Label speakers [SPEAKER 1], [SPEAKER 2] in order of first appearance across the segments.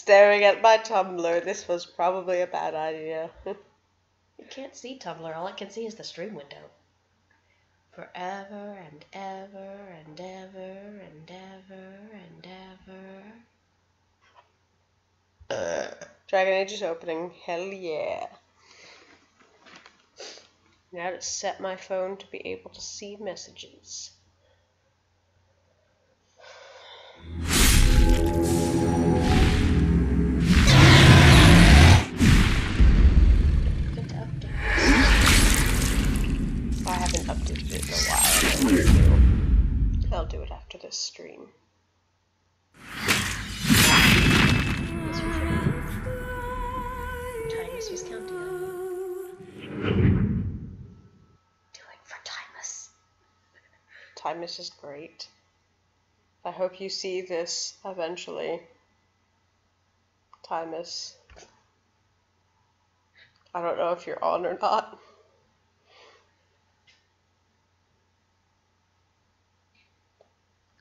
[SPEAKER 1] staring at my Tumblr. This was probably a bad idea.
[SPEAKER 2] You can't see Tumblr. All I can see is the stream window. Forever and ever and ever and ever and ever.
[SPEAKER 1] Dragon Age is opening. Hell yeah. Now to set my phone to be able to see messages. I haven't updated it in a while. I'll do it after this stream.
[SPEAKER 2] Timus was counting on you. Do it for Timus.
[SPEAKER 1] Timus is great. I hope you see this eventually. Timus. I don't know if you're on or not.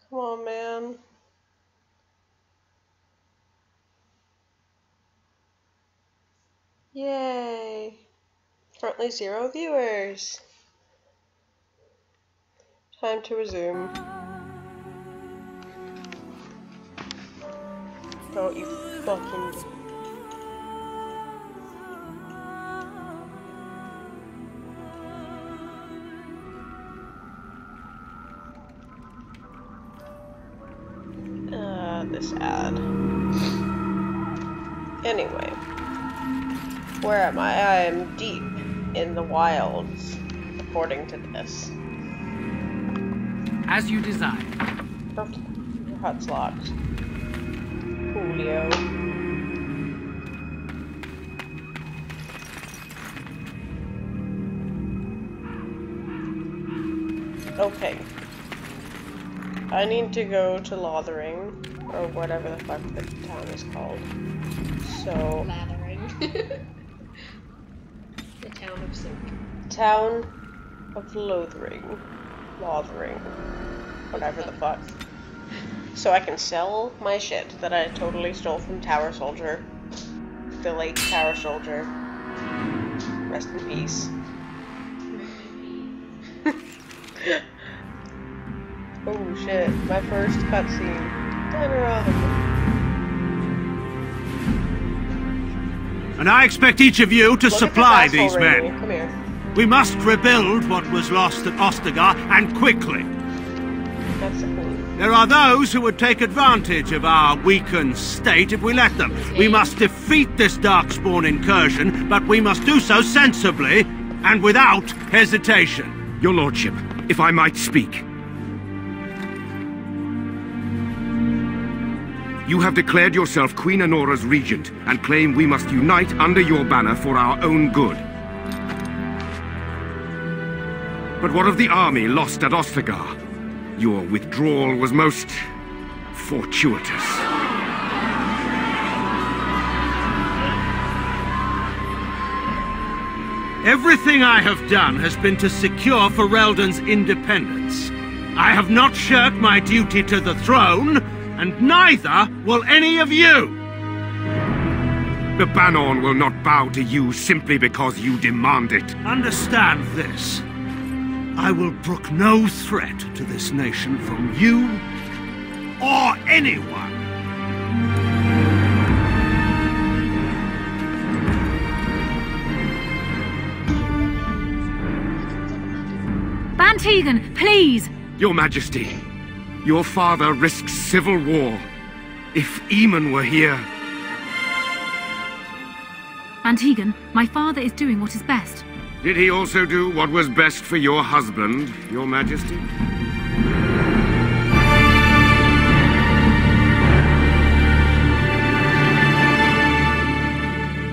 [SPEAKER 1] Come on, man. Yay. Currently 0 viewers. Time to resume. Don't you fucking... this ad. Anyway. Where am I? I am deep in the wilds, according to this.
[SPEAKER 3] As you desire.
[SPEAKER 1] Perfect. Your hut's locked. Coolio. Okay. I need to go to Lothering, or whatever the fuck the town is called. So...
[SPEAKER 2] Lathering. The town of Soak.
[SPEAKER 1] Town of Lothering. Lothering. Whatever the fuck. So I can sell my shit that I totally stole from Tower Soldier. The late Tower Soldier. Rest in peace. Oh shit, my first cutscene.
[SPEAKER 4] And I expect each of you to supply these men.
[SPEAKER 1] Come here.
[SPEAKER 4] We must rebuild what was lost at Ostagar, and quickly.
[SPEAKER 1] That's the point.
[SPEAKER 4] There are those who would take advantage of our weakened state if we let them. We must defeat this Darkspawn incursion, but we must do so sensibly and without hesitation.
[SPEAKER 5] Your Lordship, if I might speak. You have declared yourself Queen Anora's regent, and claim we must unite under your banner for our own good. But what of the army lost at Ostagar? Your withdrawal was most... fortuitous.
[SPEAKER 4] Everything I have done has been to secure Ferelden's independence. I have not shirked my duty to the throne, and neither will any of you!
[SPEAKER 5] The Banorn will not bow to you simply because you demand it.
[SPEAKER 4] Understand this. I will brook no threat to this nation from you or anyone.
[SPEAKER 6] Bantegan, please!
[SPEAKER 5] Your Majesty, your father risks civil war. If Eamon were here...
[SPEAKER 6] Bantegan, my father is doing what is best.
[SPEAKER 5] Did he also do what was best for your husband, Your Majesty?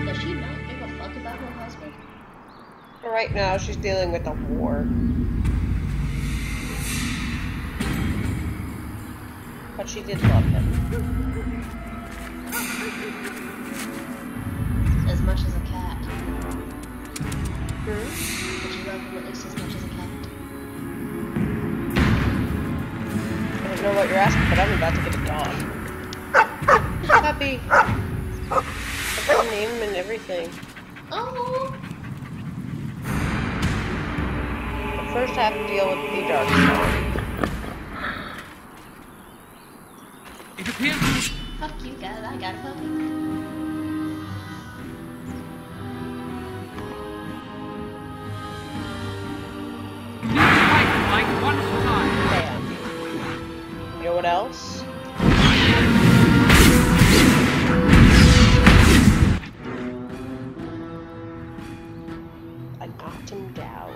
[SPEAKER 2] Does she not give a fuck about her husband?
[SPEAKER 1] Right now, she's dealing with a war. But she did love him.
[SPEAKER 2] As much as a cat.
[SPEAKER 1] Hmm?
[SPEAKER 2] Did you love him at least as much as a cat?
[SPEAKER 1] I don't know what you're asking, but I'm about to get a dog. Puppy. I name him and everything.
[SPEAKER 2] Oh.
[SPEAKER 1] But first I have to deal with the dark storm.
[SPEAKER 4] It appears...
[SPEAKER 2] Fuck you guys, I got a puppy.
[SPEAKER 4] Like one time.
[SPEAKER 1] Bam. You know what else? I knocked him down.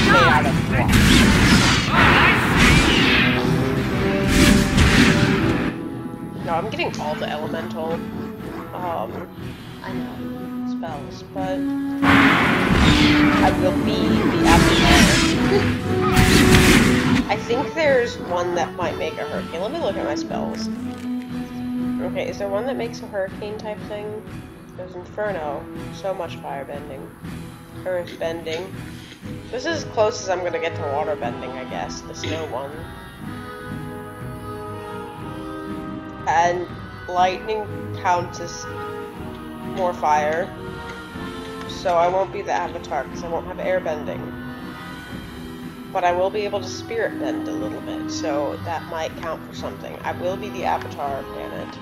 [SPEAKER 1] Stay out of block. No, I'm getting all the elemental,
[SPEAKER 2] I know.
[SPEAKER 1] spells, but I will be the avatar. I think there's one that might make a hurricane. Let me look at my spells. Okay, is there one that makes a hurricane type thing? There's Inferno. So much fire bending. Earth bending. This is as close as I'm gonna get to water bending, I guess. The snow one. And lightning counts as more fire. So I won't be the avatar because I won't have air bending. But I will be able to spirit bend a little bit, so that might count for something. I will be the avatar, damn it.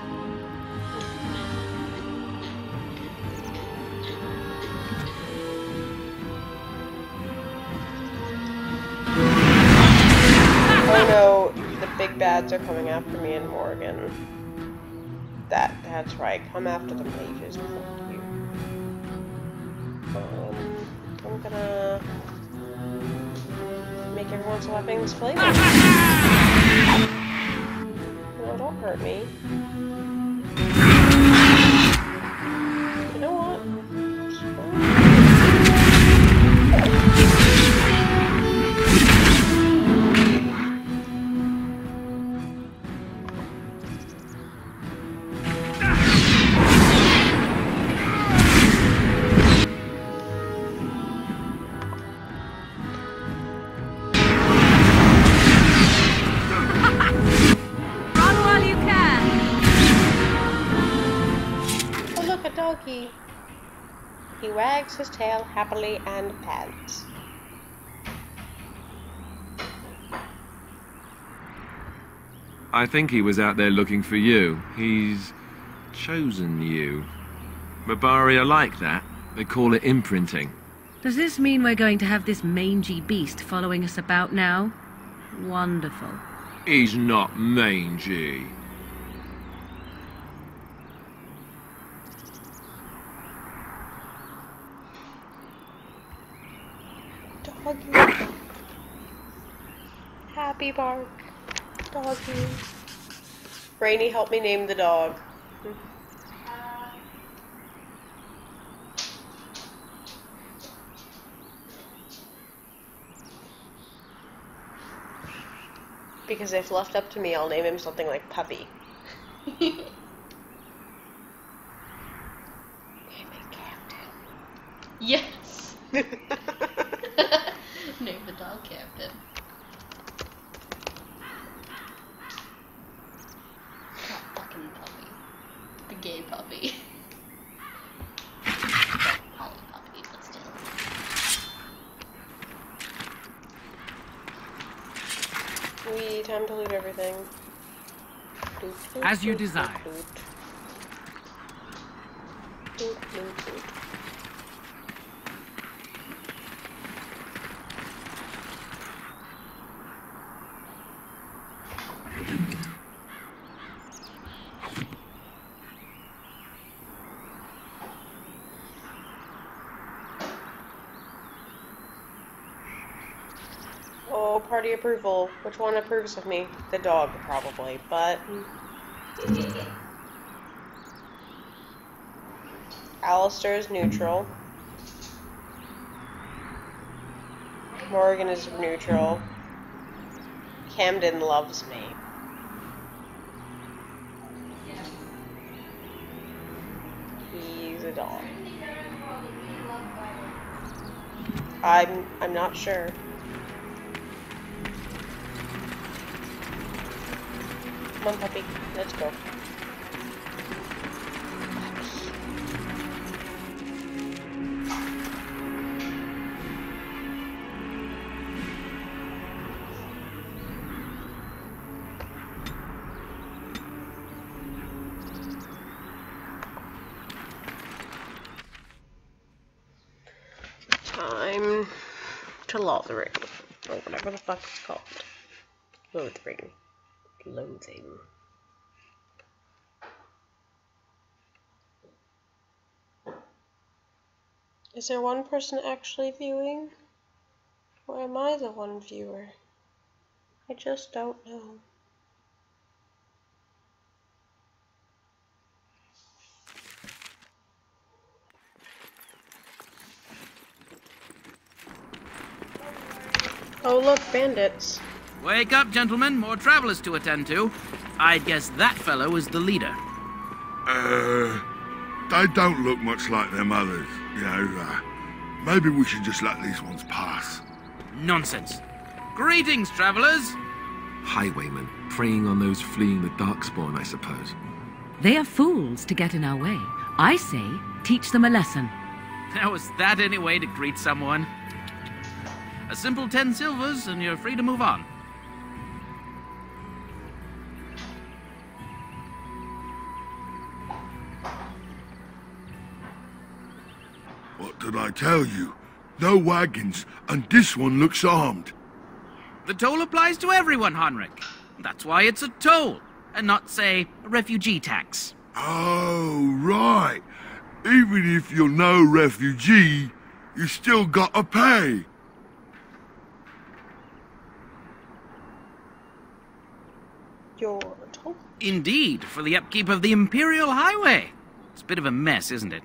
[SPEAKER 1] Oh no, the big bads are coming after me in Morgan. That's right, come after the mages. Fuck you. I'm gonna make everyone's weapons flavor. No, don't hurt me. You know what? He wags his tail happily and pants.
[SPEAKER 5] I think he was out there looking for you. He's chosen you. Mabari are like that. They call it imprinting.
[SPEAKER 3] Does this mean we're going to have this mangy beast following us about now? Wonderful.
[SPEAKER 5] He's not mangy.
[SPEAKER 1] Doggy. Happy bark. Doggy. Rainy, help me name the dog. Because if left up to me, I'll name him something like Puppy. Name it Captain.
[SPEAKER 2] Yes! Name the dog Captain. Not fucking puppy. The gay puppy. Poly puppy, but still.
[SPEAKER 1] Time to loot everything.
[SPEAKER 4] As you desire.
[SPEAKER 1] Loot. Oh, party approval. Which one approves of me? The dog, probably, but... Alistair is neutral. Morgan is neutral. Camden loves me. He's a dog. I'm not sure. Come on, puppy. Let's go. Time to lothering. Or whatever the fuck it's called. Lothering. Loathing. Is there one person actually viewing? Or am I the one viewer? I just don't know. Oh look, bandits.
[SPEAKER 7] Wake up, gentlemen. More travelers to attend to. I'd guess that fellow is the leader.
[SPEAKER 8] They don't look much like them others, you know. Maybe we should just let these ones pass.
[SPEAKER 7] Nonsense. Greetings, travelers.
[SPEAKER 5] Highwaymen, preying on those fleeing the Darkspawn, I suppose.
[SPEAKER 3] They are fools to get in our way. I say, teach them a lesson.
[SPEAKER 7] Now, is that any way to greet someone? A simple 10 silvers, and you're free to move on.
[SPEAKER 8] What did I tell you? No wagons, and this one looks armed.
[SPEAKER 7] The toll applies to everyone, Henrik. That's why it's a toll, and not, say, a refugee tax.
[SPEAKER 8] Oh, right. Even if you're no refugee, you still gotta pay.
[SPEAKER 1] Your toll?
[SPEAKER 7] Indeed, for the upkeep of the Imperial Highway. It's a bit of a mess, isn't it?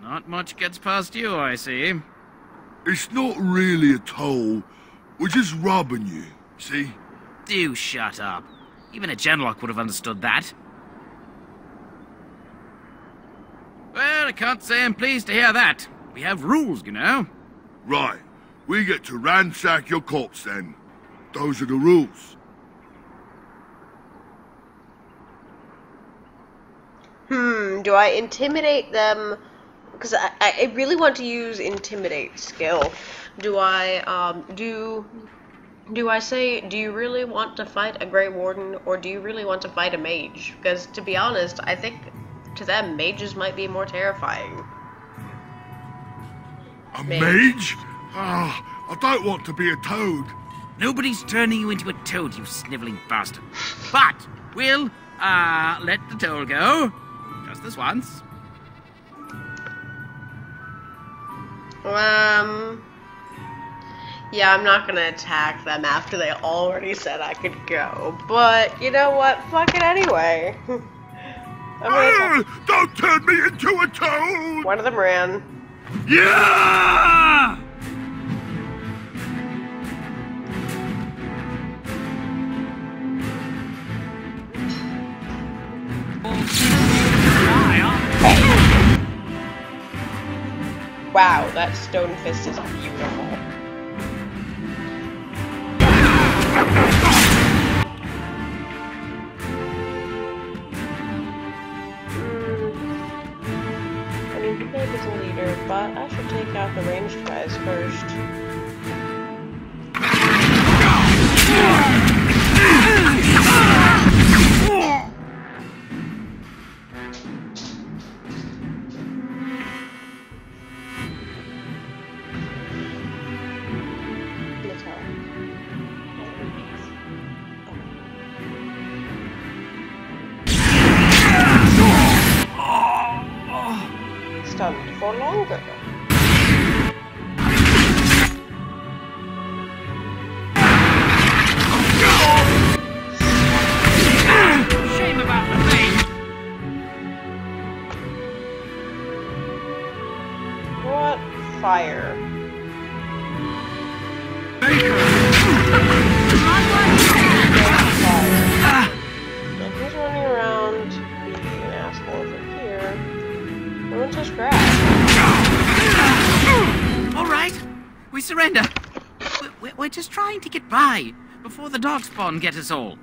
[SPEAKER 7] Not much gets past you, I see.
[SPEAKER 8] It's not really a toll. We're just robbing you, see?
[SPEAKER 7] Do shut up. Even a genlock would have understood that. Well, I can't say I'm pleased to hear that. We have rules, you know.
[SPEAKER 8] Right. We get to ransack your corpse then. Those are the rules.
[SPEAKER 1] Do I intimidate them? Because I really want to use intimidate skill. Do I, do I say, do you really want to fight a Grey Warden, or do you really want to fight a mage? Because, to be honest, I think to them, mages might be more terrifying.
[SPEAKER 8] A mage? Ah, I don't want to be a toad.
[SPEAKER 7] Nobody's turning you into a toad, you sniveling bastard. But we'll, let the toll go. Just this once.
[SPEAKER 1] Yeah, I'm not gonna attack them after they already said I could go. But, you know what? Fuck it anyway.
[SPEAKER 8] Don't turn me into a toad!
[SPEAKER 1] One of them ran.
[SPEAKER 8] Yeah!
[SPEAKER 1] Wow, that stone fist is beautiful. I mean, he played as a leader, but I should take out the ranged guys first. Stunned for longer.
[SPEAKER 7] Shame about the thing.
[SPEAKER 1] What? Fire. He's running around being an asshole over here. Everyone just grab.
[SPEAKER 7] All right, we surrender. We're just trying to get by before the Darkspawn get us all.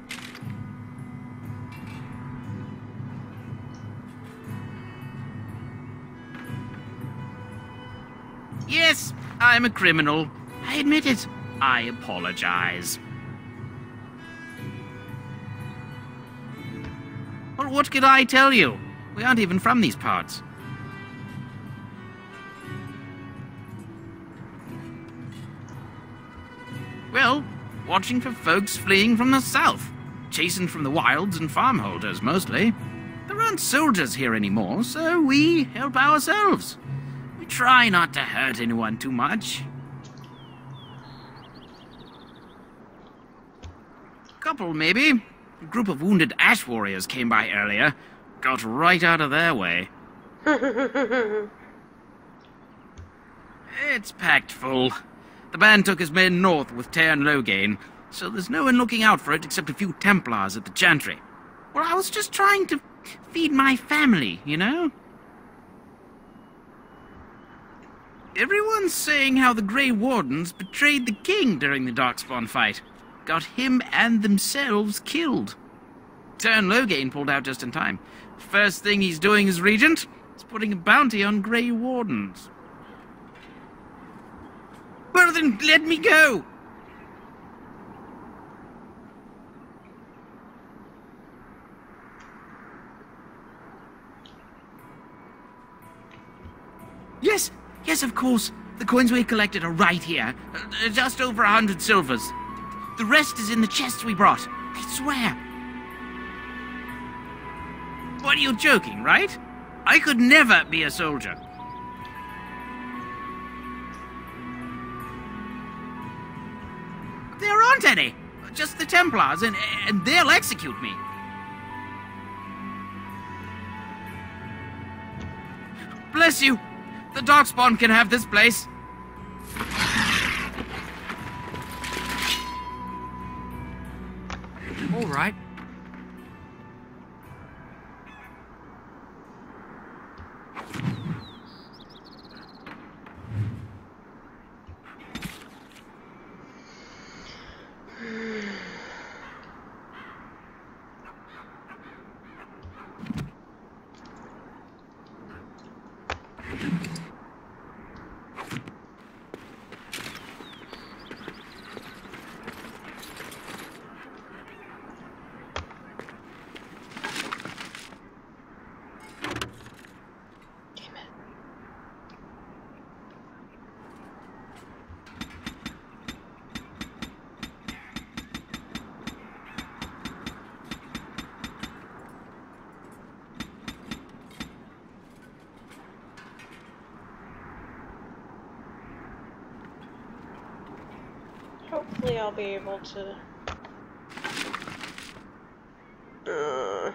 [SPEAKER 7] Yes, I'm a criminal. I admit it. I apologize. Well, what could I tell you? We aren't even from these parts. Well, watching for folks fleeing from the south. Chasing from the wilds and farmholders, mostly. There aren't soldiers here anymore, so we help ourselves. We try not to hurt anyone too much. Couple, maybe. A group of wounded ash warriors came by earlier. Got right out of their way. It's packed full. The band took his men north with Tear and Loghain, so there's no one looking out for it except a few Templars at the Chantry. Well, I was just trying to feed my family, you know? Everyone's saying how the Grey Wardens betrayed the king during the Darkspawn fight. Got him and themselves killed. Tear and Loghain pulled out just in time. First thing he's doing as regent is putting a bounty on Grey Wardens. Well then, let me go! Yes, of course. The coins we collected are right here. Just over 100 silvers. The rest is in the chests we brought. I swear. What, are you joking, right? I could never be a soldier. There aren't any. Just the Templars, and they'll execute me. Bless you. The Darkspawn can have this place. All right.
[SPEAKER 1] Hopefully I'll be able to... I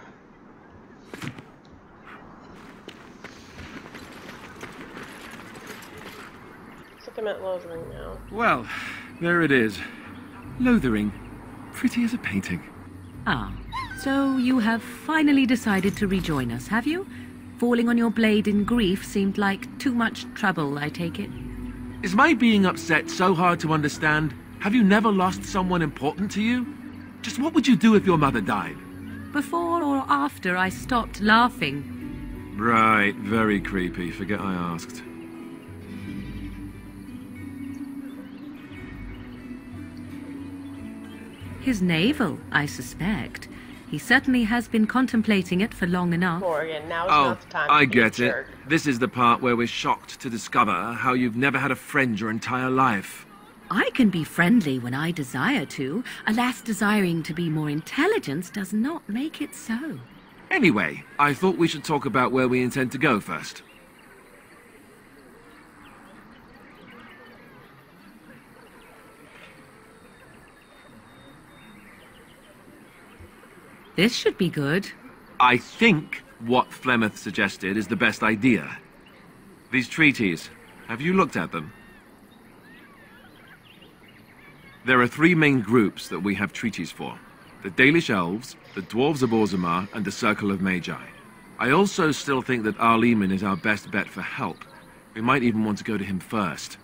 [SPEAKER 1] think I'm at Lothering now.
[SPEAKER 5] Well, there it is. Lothering. Pretty as a painting.
[SPEAKER 3] Ah, so you have finally decided to rejoin us, have you? Falling on your blade in grief seemed like too much trouble, I take it.
[SPEAKER 5] Is my being upset so hard to understand? Have you never lost someone important to you? Just what would you do if your mother died?
[SPEAKER 3] Before or after I stopped laughing?
[SPEAKER 5] Right, very creepy. Forget I asked.
[SPEAKER 3] His navel, I suspect. He certainly has been contemplating it for long enough.
[SPEAKER 1] Morgan, now is
[SPEAKER 5] Oh,
[SPEAKER 1] not the time
[SPEAKER 5] I
[SPEAKER 1] to be a
[SPEAKER 5] get it.
[SPEAKER 1] jerk.
[SPEAKER 5] This is the part where we're shocked to discover how you've never had a friend your entire life.
[SPEAKER 3] I can be friendly when I desire to. Alas, desiring to be more intelligent does not make it so.
[SPEAKER 5] Anyway, I thought we should talk about where we intend to go first.
[SPEAKER 3] This should be good.
[SPEAKER 5] I think what Flemeth suggested is the best idea. These treaties, have you looked at them? There are three main groups that we have treaties for. The Dalish Elves, the Dwarves of Orzammar, and the Circle of Magi. I also still think that Arleman is our best bet for help. We might even want to go to him first.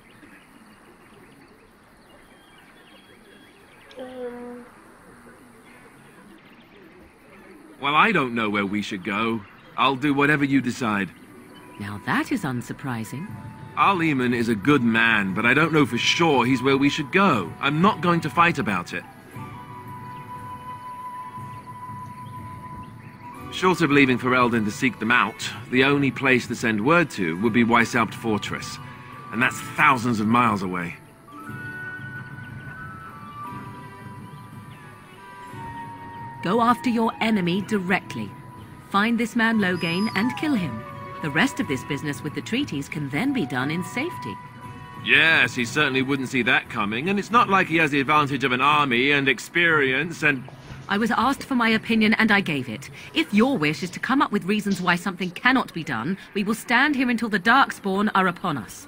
[SPEAKER 5] Well, I don't know where we should go. I'll do whatever you decide.
[SPEAKER 3] Now that is unsurprising.
[SPEAKER 5] Arleman is a good man, but I don't know for sure he's where we should go. I'm not going to fight about it. Short of leaving Ferelden to seek them out, the only place to send word to would be Weishaupt Fortress. And that's thousands of miles away.
[SPEAKER 3] Go after your enemy directly. Find this man Loghain and kill him. The rest of this business with the treaties can then be done in safety.
[SPEAKER 5] Yes, he certainly wouldn't see that coming, and it's not like he has the advantage of an army and experience and...
[SPEAKER 3] I was asked for my opinion and I gave it. If your wish is to come up with reasons why something cannot be done, we will stand here until the Darkspawn are upon us.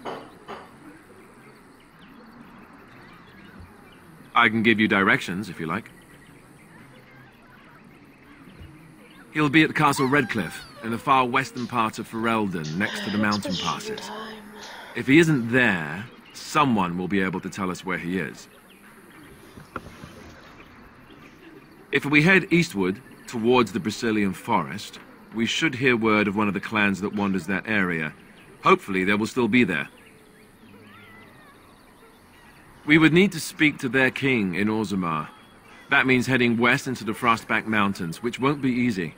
[SPEAKER 5] I can give you directions, if you like. He'll be at Castle Redcliffe, in the far western part of Ferelden, next to the mountain passes. If he isn't there, someone will be able to tell us where he is. If we head eastward, towards the Brazilian forest, we should hear word of one of the clans that wanders that area. Hopefully they will still be there. We would need to speak to their king in Orzammar. That means heading west into the Frostback Mountains, which won't be easy.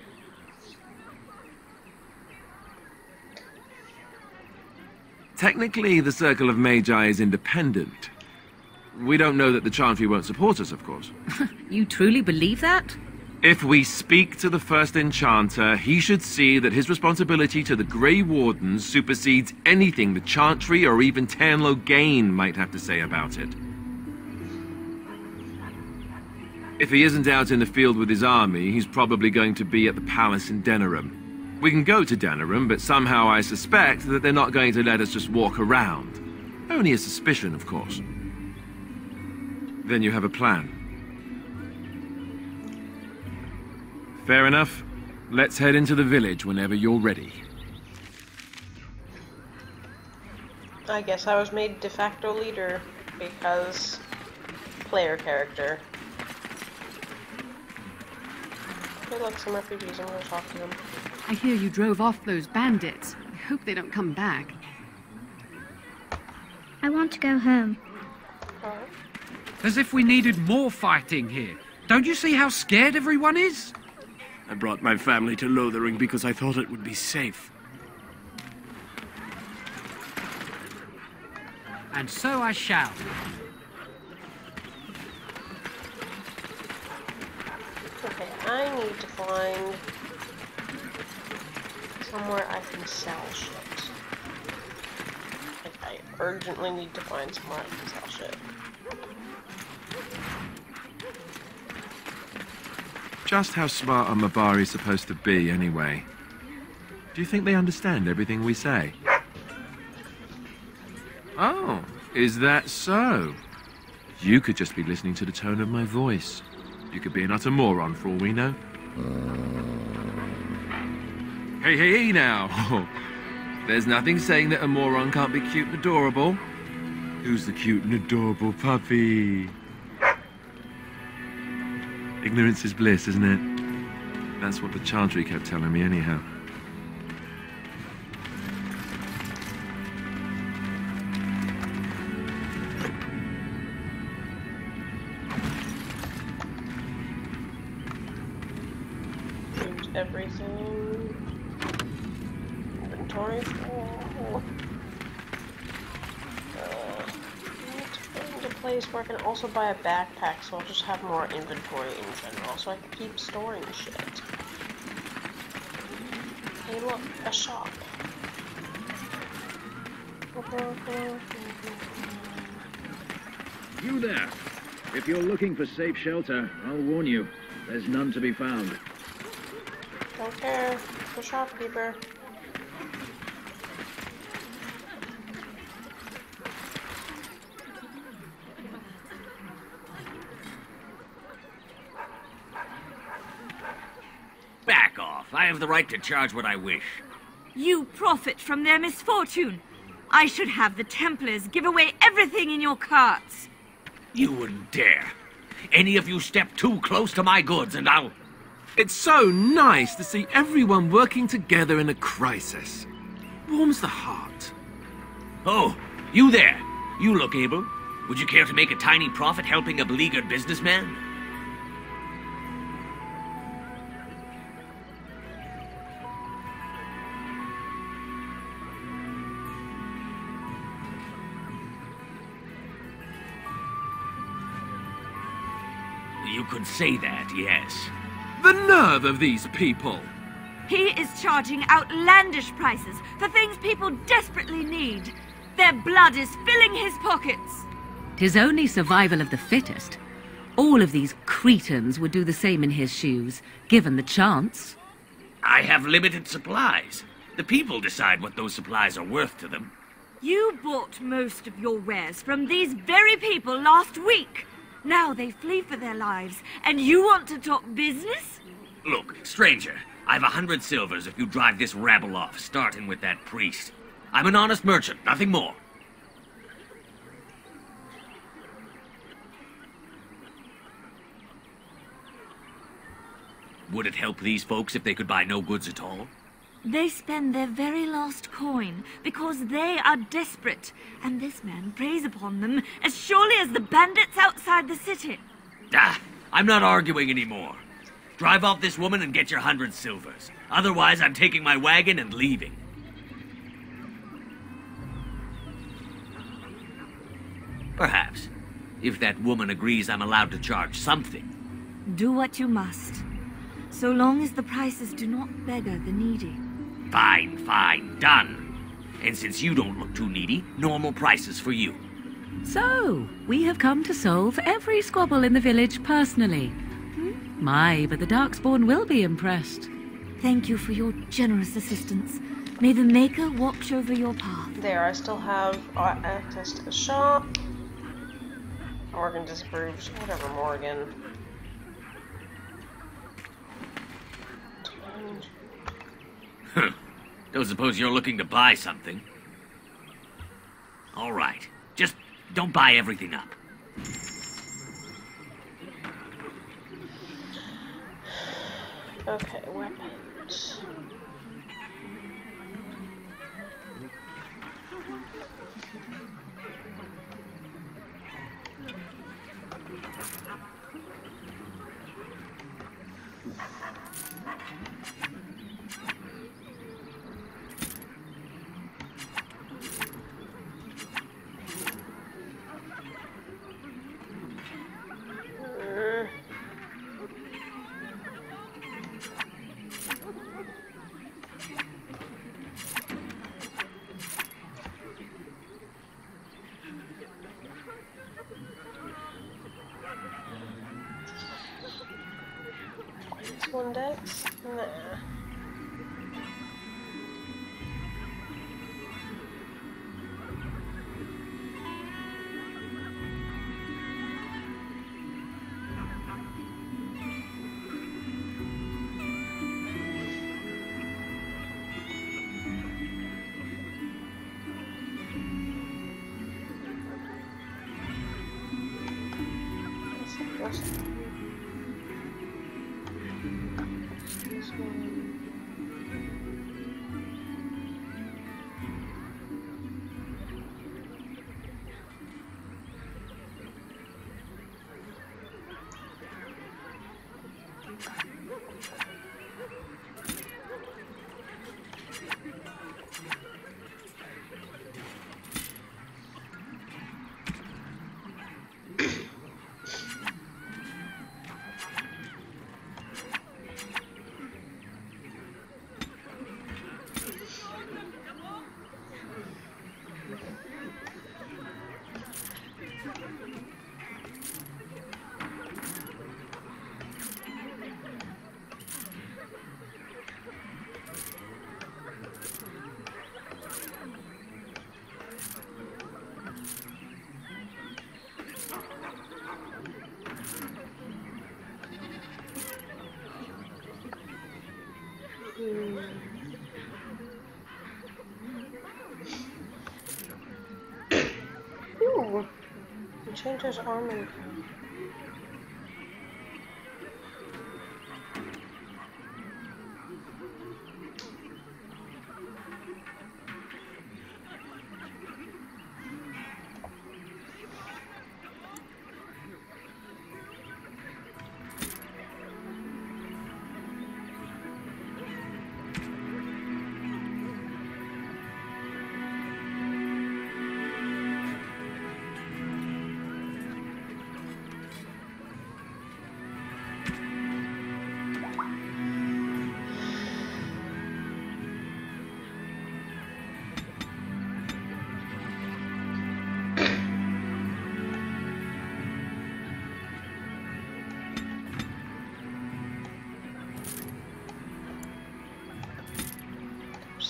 [SPEAKER 5] Technically, the Circle of Magi is independent. We don't know that the Chantry won't support us, of course.
[SPEAKER 3] You truly believe that?
[SPEAKER 5] If we speak to the first Enchanter, he should see that his responsibility to the Grey Wardens supersedes anything the Chantry or even Teyrn Loghain might have to say about it. If he isn't out in the field with his army, he's probably going to be at the palace in Denerim. We can go to Denerim, but somehow I suspect that they're not going to let us just walk around. Only a suspicion, of course. Then you have a plan. Fair enough. Let's head into the village whenever you're ready.
[SPEAKER 1] I guess I was made de facto leader because player character. Hey look, some refugees, I'm gonna talk to them.
[SPEAKER 9] I hear you drove off those bandits. I hope they don't come back.
[SPEAKER 10] I want to go home.
[SPEAKER 1] Alright.
[SPEAKER 11] As if we needed more fighting here. Don't you see how scared everyone is?
[SPEAKER 12] I brought my family to Lothering because I thought it would be safe.
[SPEAKER 11] And so I shall.
[SPEAKER 1] Okay, I need to find somewhere I can sell shit. Like, I urgently need to find somewhere I can sell shit.
[SPEAKER 5] Just how smart are Mabari supposed to be, anyway? Do you think they understand everything we say? Oh, is that so? You could just be listening to the tone of my voice. You could be an utter moron for all we know. Hey, hey, hey now! There's nothing saying that a moron can't be cute and adorable. Who's the cute and adorable puppy? Ignorance is bliss, isn't it? That's what the Chantry kept telling me anyhow.
[SPEAKER 1] Use everything. Inventory full. Place where I can also buy a backpack, so I'll just have more inventory in general, so I can keep storing shit. Hey look, a shop.
[SPEAKER 13] You there! If you're looking for safe shelter, I'll warn you, there's none to be found.
[SPEAKER 1] Don't care, the shopkeeper.
[SPEAKER 14] Back off. I have the right to charge what I wish.
[SPEAKER 15] You profit from their misfortune. I should have the Templars give away everything in your carts.
[SPEAKER 14] You wouldn't dare. Any of you step too close to my goods and I'll...
[SPEAKER 5] It's so nice to see everyone working together in a crisis. Warms the heart.
[SPEAKER 14] Oh, you there. You look able. Would you care to make a tiny profit helping a beleaguered businessman? You could say that, yes.
[SPEAKER 5] The nerve of these people!
[SPEAKER 15] He is charging outlandish prices for things people desperately need. Their blood is filling his pockets.
[SPEAKER 3] 'Tis only survival of the fittest. All of these cretins would do the same in his shoes, given the chance.
[SPEAKER 14] I have limited supplies. The people decide what those supplies are worth to them.
[SPEAKER 15] You bought most of your wares from these very people last week. Now they flee for their lives, and you want to talk business?
[SPEAKER 14] Look, stranger, I've 100 silvers if you drive this rabble off, starting with that priest. I'm an honest merchant, nothing more. Would it help these folks if they could buy no goods at all?
[SPEAKER 15] They spend their very last coin because they are desperate, and this man preys upon them as surely as the bandits outside the city.
[SPEAKER 14] Ah, I'm not arguing anymore. Drive off this woman and get your 100 silvers. Otherwise, I'm taking my wagon and leaving. Perhaps, if that woman agrees I'm allowed to charge something.
[SPEAKER 15] Do what you must, so long as the prices do not beggar the needy.
[SPEAKER 14] Fine, fine, done. And since you don't look too needy, normal prices for you.
[SPEAKER 3] So, we have come to solve every squabble in the village personally. My, but the Darkspawn will be impressed.
[SPEAKER 15] Thank you for your generous assistance. May the Maker watch over your path.
[SPEAKER 1] There, I still have access to the shop. Morgan disapproves. Whatever, Morgan.
[SPEAKER 14] Don't suppose you're looking to buy something? All right. Just don't buy everything up.
[SPEAKER 1] Okay, weapons. One dex? Nah. Ooh, he changed his armor.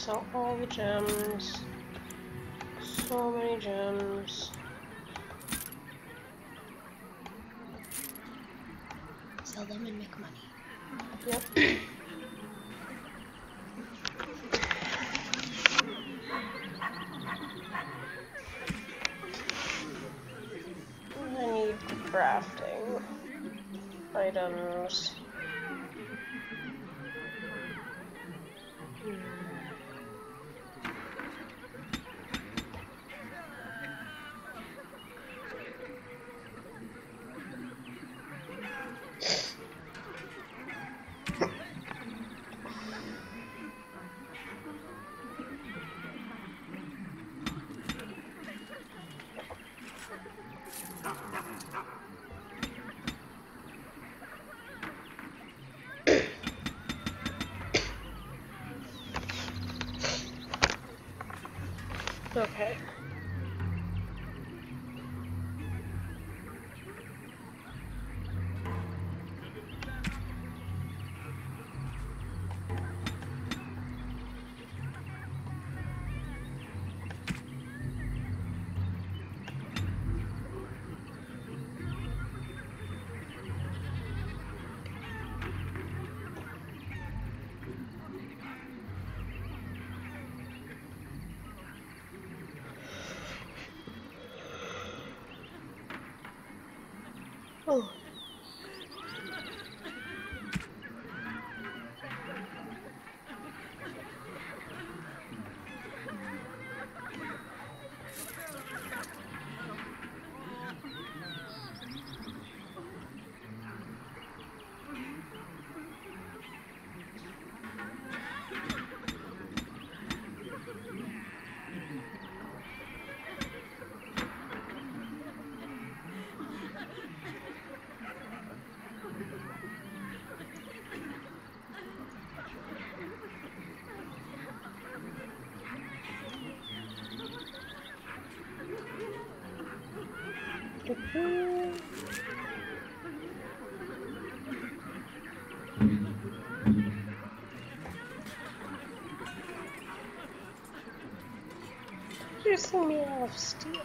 [SPEAKER 1] sell all the gems. So many gems.
[SPEAKER 2] Sell them and make money.
[SPEAKER 1] Yep. I need crafting items. Okay. Oh. You see me out of steel.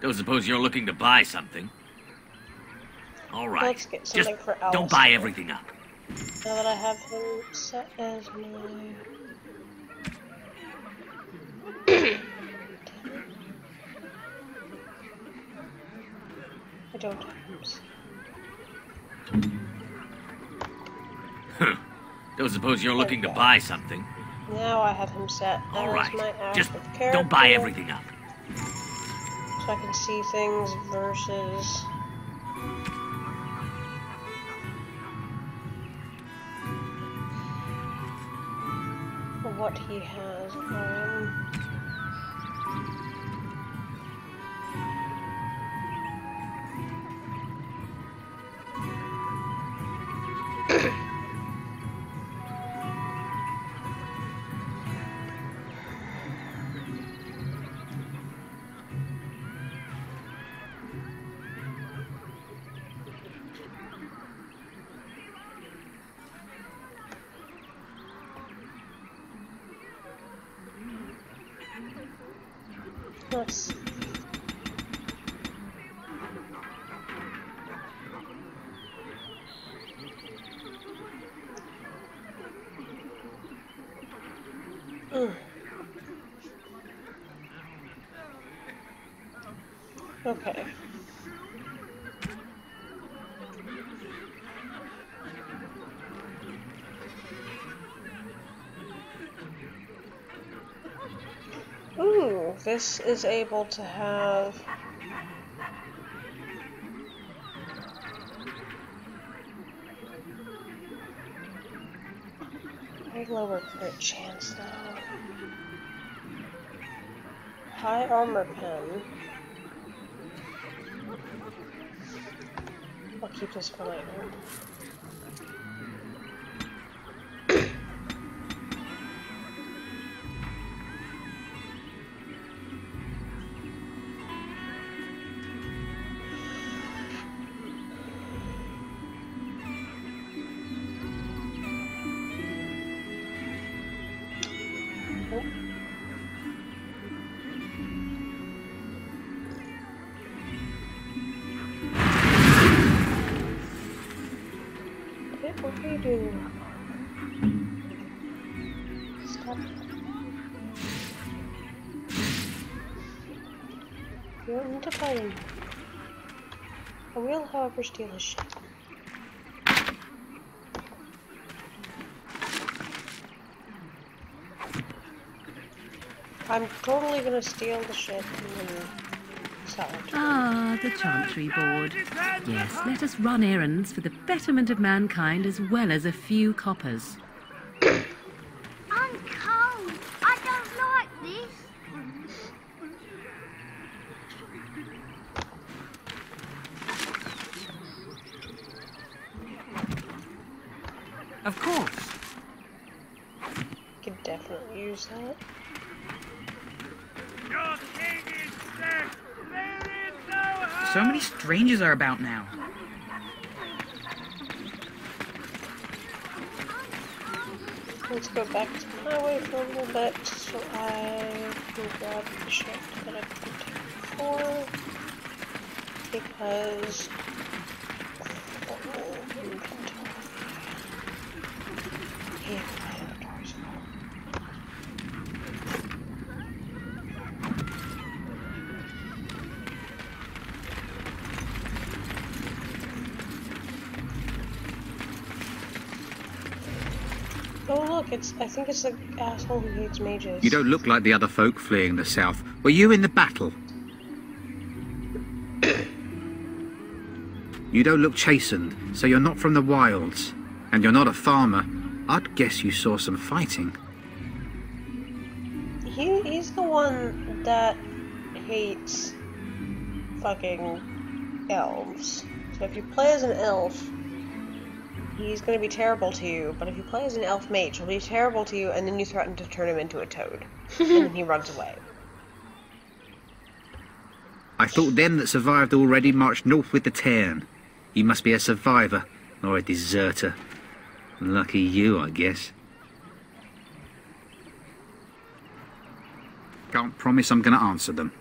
[SPEAKER 14] Don't suppose you're looking to buy something? All right.
[SPEAKER 1] Let's get something
[SPEAKER 14] just
[SPEAKER 1] for
[SPEAKER 14] don't buy
[SPEAKER 1] Alistair.
[SPEAKER 14] everything up.
[SPEAKER 1] Now that I have him set as my... I don't have him set.
[SPEAKER 14] Don't suppose you're looking to buy something?
[SPEAKER 1] Now I have him set
[SPEAKER 14] All
[SPEAKER 1] as
[SPEAKER 14] right.
[SPEAKER 1] my
[SPEAKER 14] Just
[SPEAKER 1] active character.
[SPEAKER 14] don't buy everything up.
[SPEAKER 1] So I can see things versus... what he has on. Nice. Okay. Ooh, this is able to have... Very lower crit chance, though. High armor pen. I'll keep this for later. What do you do? Stop. You don't need to fight him. I will, however, steal his shit. I'm totally gonna steal the shit and sell it.
[SPEAKER 3] Ah, the Chantry Board. Yes, let us run errands for the betterment of mankind as well as a few coppers.
[SPEAKER 10] I'm cold. I don't like this.
[SPEAKER 11] Of course.
[SPEAKER 1] Could definitely use that.
[SPEAKER 7] So many strangers are about now.
[SPEAKER 1] Let's go back to the highway for a little bit so I can grab the shit that I couldn't take before. Because... Oh look, I think it's the asshole who hates mages.
[SPEAKER 16] You don't look like the other folk fleeing the south. Were you in the battle? You don't look chastened, so you're not from the wilds. And you're not a farmer. I'd guess you saw some fighting.
[SPEAKER 1] He's the one that hates fucking elves. So if you play as an elf, he's going to be terrible to you, but if you play as an elf mage, he'll be terrible to you, and then you threaten to turn him into a toad. And then he runs away.
[SPEAKER 16] I thought them that survived already marched north with the Tairn. You must be a survivor, or a deserter. Lucky you, I guess. Can't promise I'm going to answer them.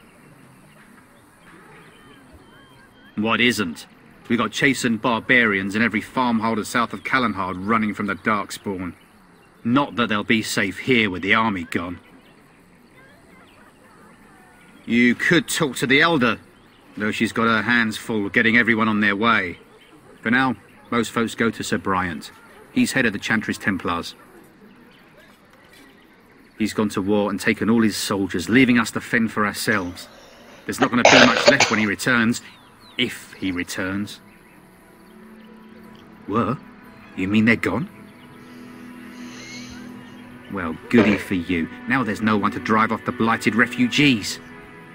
[SPEAKER 16] What isn't? We got chastened barbarians in every farmholder south of Callanhard running from the Darkspawn. Not that they'll be safe here with the army gone. You could talk to the Elder, though she's got her hands full getting everyone on their way. For now, most folks go to Sir Bryant. He's head of the Chantry's Templars. He's gone to war and taken all his soldiers, leaving us to fend for ourselves. There's not going to be much left when he returns. If he returns. What? You mean they're gone? Well, goody for you. Now there's no one to drive off the blighted refugees.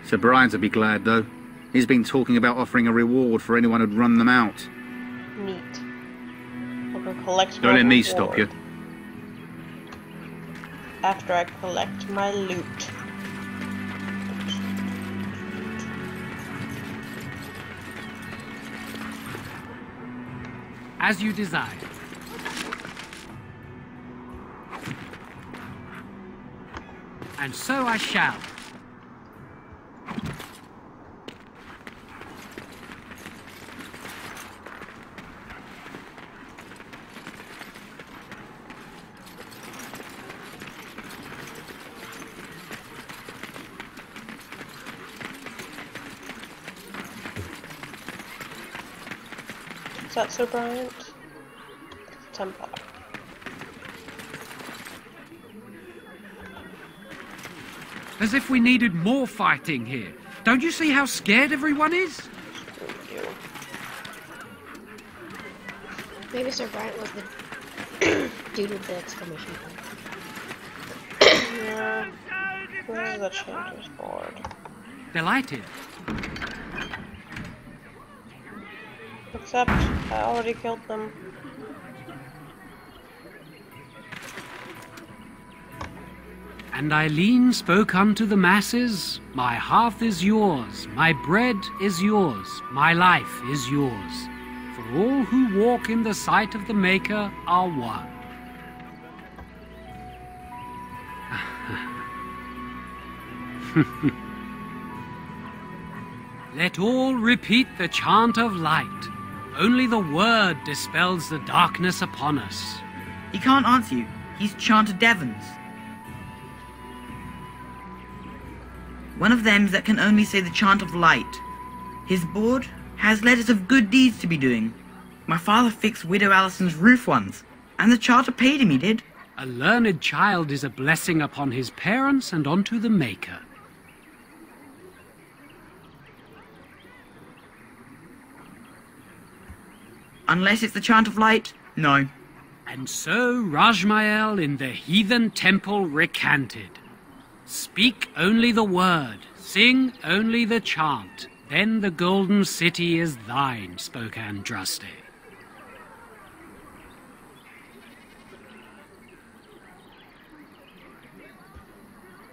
[SPEAKER 16] Sir Brian'll be glad, though. He's been talking about offering a reward for anyone who'd run them out.
[SPEAKER 1] Neat. I'll go collect my
[SPEAKER 16] Don't let me
[SPEAKER 1] reward
[SPEAKER 16] stop you.
[SPEAKER 1] after I collect my loot.
[SPEAKER 11] As you desire. And so I shall.
[SPEAKER 1] Is that Sir Bryant? Templar.
[SPEAKER 11] As if we needed more fighting here. Don't you see how scared everyone is?
[SPEAKER 2] Maybe Sir Bryant was the dude with the exclamation point.
[SPEAKER 1] Yeah. Where's the changer's board?
[SPEAKER 11] Delighted.
[SPEAKER 1] Except I already killed them.
[SPEAKER 11] And Eileen spoke unto the masses, my hearth is yours, my bread is yours, my life is yours. For all who walk in the sight of the Maker are one. Let all repeat the chant of light. Only the word dispels the darkness upon us.
[SPEAKER 17] He can't answer you. He's chanted Devons. One of them that can only say the chant of light. His board has letters of good deeds to be doing. My father fixed Widow Allison's roof once, and the charter paid him, he did.
[SPEAKER 11] A learned child is a blessing upon his parents and unto the Maker.
[SPEAKER 17] Unless it's the chant of light, no.
[SPEAKER 11] And so Rajmael in the heathen temple recanted. Speak only the word, sing only the chant, then the golden city is thine, spoke Andraste.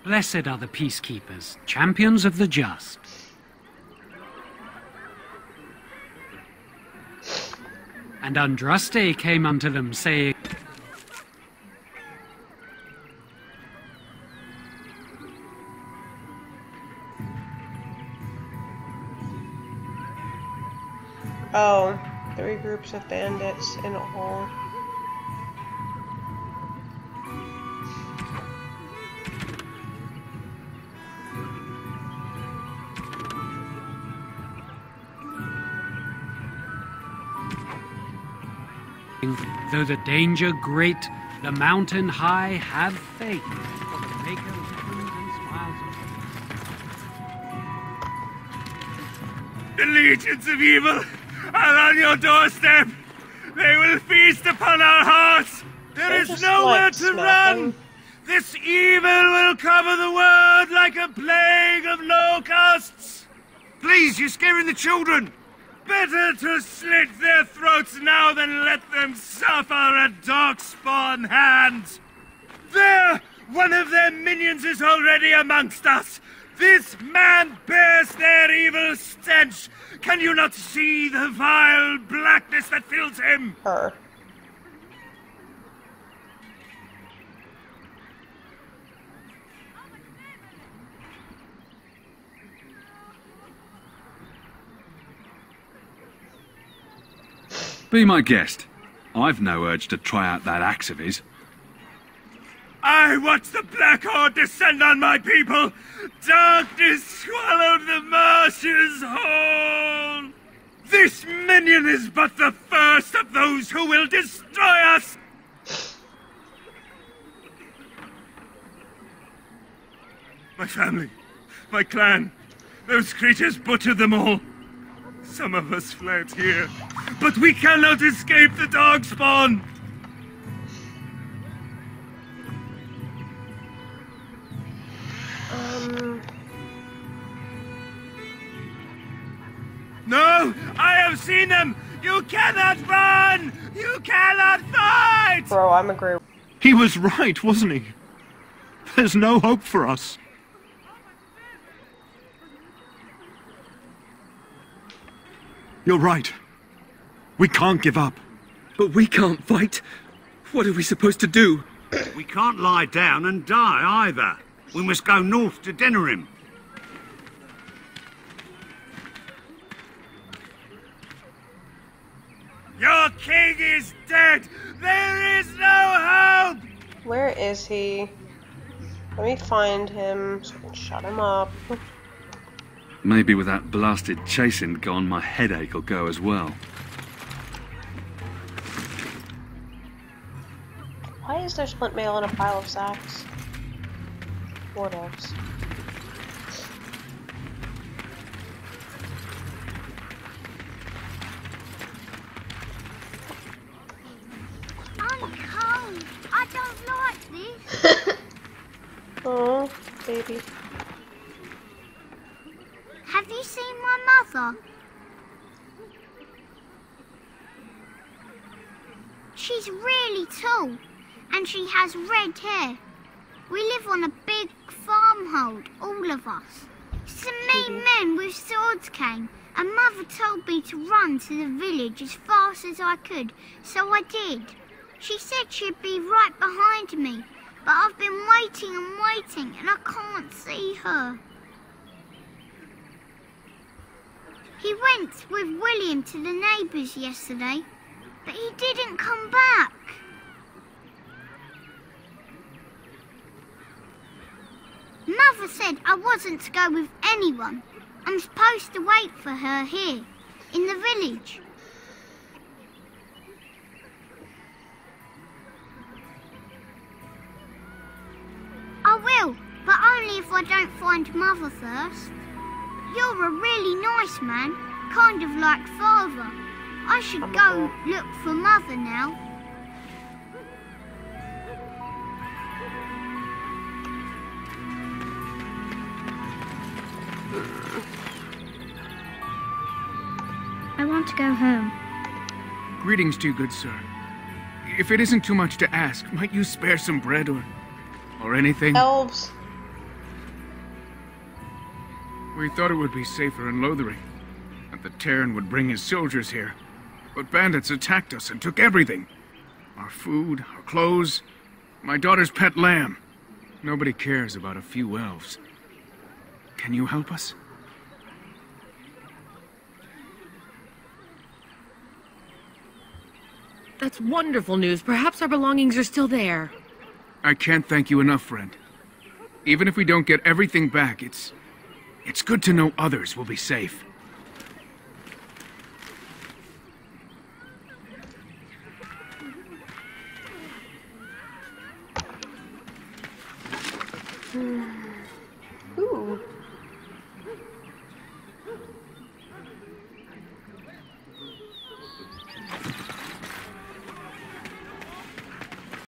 [SPEAKER 11] Blessed are the peacekeepers, champions of the just. And Andraste came unto them, saying,
[SPEAKER 1] Oh, 3 groups of bandits in a hole.
[SPEAKER 11] Though the danger great, the mountain high, have faith, for the Maker listens and smiles.
[SPEAKER 4] The legions of evil are on your doorstep. They will feast upon our hearts. There is nowhere to run. This evil will cover the world like a plague of locusts. Please, you're scaring the children. Better to slit their throats now than let them suffer at Darkspawn hands. There! One of their minions is already amongst us. This man bears their evil stench. Can you not see the vile blackness that fills him?
[SPEAKER 1] Her.
[SPEAKER 18] Be my guest. I've no urge to try out that axe of his.
[SPEAKER 4] I watch the Black Horde descend on my people. Darkness swallowed the marshes whole. This minion is but the first of those who will destroy us. My family, my clan, those creatures butchered them all. Some of us fled here, but we cannot escape the Darkspawn. No! I have seen them! You cannot run! You cannot fight!
[SPEAKER 1] Bro, I'm agree.
[SPEAKER 4] He was right, wasn't he? There's no hope for us.
[SPEAKER 12] You're right. We can't give up.
[SPEAKER 19] But we can't fight. What are we supposed to do?
[SPEAKER 4] We can't lie down and die either. We must go north to Denerim. Your king is dead! There is no hope!
[SPEAKER 1] Where is he? Let me find him so I can shut him up.
[SPEAKER 18] Maybe with that blasted chasing gone, my headache will go as well.
[SPEAKER 1] Why is there split mail in a pile of sacks? Whatevs.
[SPEAKER 10] I'm cold. I don't like this.
[SPEAKER 1] Oh, baby.
[SPEAKER 10] Have you seen my mother? She's really tall, and she has red hair. We live on a big farmhold, all of us. Some mean men with swords came, and Mother told me to run to the village as fast as I could, so I did. She said she'd be right behind me, but I've been waiting and waiting, and I can't see her. He went with William to the neighbours yesterday, but he didn't come back. Mother said I wasn't to go with anyone. I'm supposed to wait for her here, in the village. I will, but only if I don't find Mother first. You're a really nice man, kind of like Father. I should go look for Mother now.
[SPEAKER 20] I want to go home.
[SPEAKER 21] Greetings to you, good sir. If it isn't too much to ask, might you spare some bread or anything?
[SPEAKER 1] Elves.
[SPEAKER 21] We thought it would be safer in Lothering, that the Terran would bring his soldiers here. But bandits attacked us and took everything. Our food, our clothes, my daughter's pet lamb. Nobody cares about a few elves. Can you help us?
[SPEAKER 22] That's wonderful news. Perhaps our belongings are still there.
[SPEAKER 21] I can't thank you enough, friend. Even if we don't get everything back, it's good to know others will be safe.